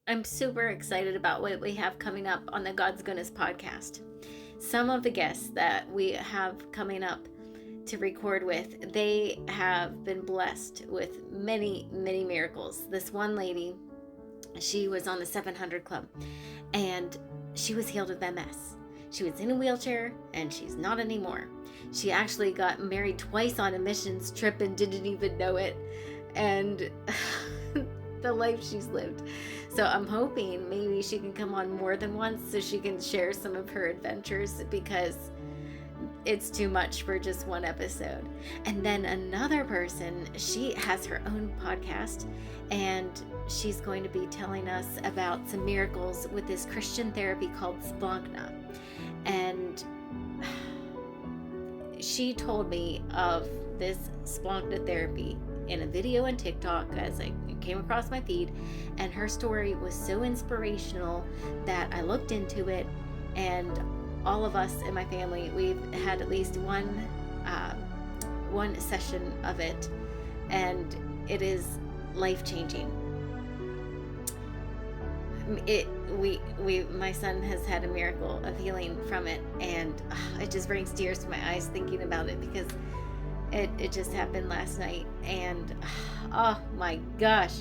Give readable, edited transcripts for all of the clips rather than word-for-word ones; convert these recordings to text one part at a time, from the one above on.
I'm super excited about what we have coming up on the God's Goodness podcast. Some of the guests that we have coming up to record with, they have been blessed with many, many miracles. This one lady, she was on the 700 Club, and she was healed of MS. She was in a wheelchair, and she's not anymore. She actually got married twice on a missions trip and didn't even know it. And the life she's lived. So I'm hoping maybe she can come on more than once so she can share some of her adventures, because it's too much for just one episode. And then another person, she has her own podcast, and she's going to be telling us about some miracles with this Christian therapy called Splankna. And she told me of this Splankna therapy in a video on TikTok as I came across my feed, and her story was so inspirational that I looked into it, and all of us in my family, we've had at least one session of it, and it is life-changing. My son has had a miracle of healing from it, and it just brings tears to my eyes thinking about it, because it just happened last night, and oh my gosh,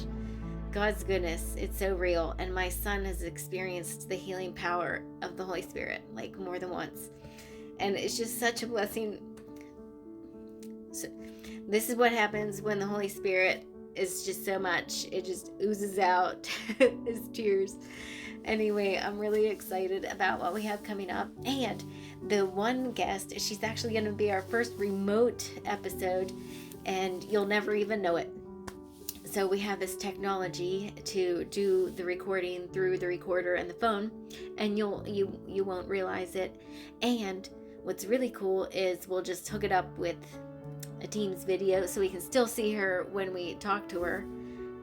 God's goodness, it's so real. And my son has experienced the healing power of the Holy Spirit like more than once, and it's just such a blessing. So, this is what happens when the Holy Spirit is just so much, it just oozes out his tears. Anyway, I'm really excited about what we have coming up. And the one guest, she's actually going to be our first remote episode, and you'll never even know it. So we have this technology to do the recording through the recorder and the phone, and you won't realize it. And what's really cool is we'll just hook it up with a Teams video so we can still see her when we talk to her,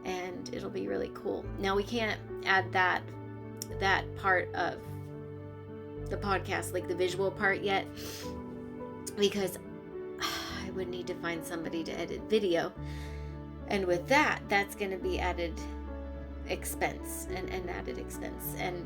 and it'll be really cool. Now, we can't add that part of the podcast, like the visual part, yet, because I would need to find somebody to edit video, and with that's going to be added expense, and added expense, and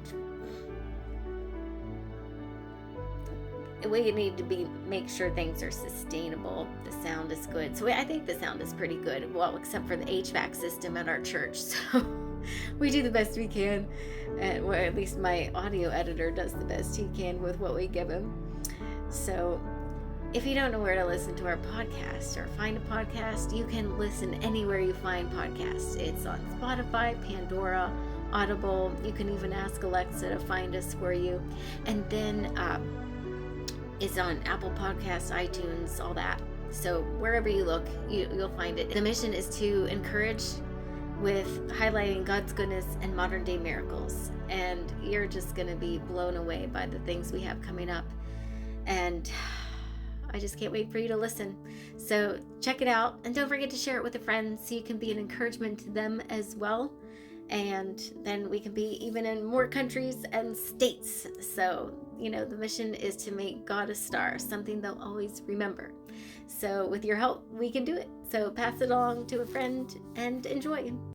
we need to make sure things are sustainable. The sound is good, so I think the sound is pretty good, well, except for the HVAC system at our church. So we do the best we can, or at least my audio editor does the best he can with what we give him. So if you don't know where to listen to our podcast or find a podcast, you can listen anywhere you find podcasts. It's on Spotify, Pandora, Audible. You can even ask Alexa to find us for you. And then it's on Apple Podcasts, iTunes, all that. So wherever you look, you'll find it. The mission is to encourage with highlighting God's goodness and modern day miracles. And you're just going to be blown away by the things we have coming up. And I just can't wait for you to listen. So check it out, and don't forget to share it with a friend so you can be an encouragement to them as well. And then we can be even in more countries and states. So, the mission is to make God a star, something they'll always remember. So with your help, we can do it. So pass it along to a friend and enjoy.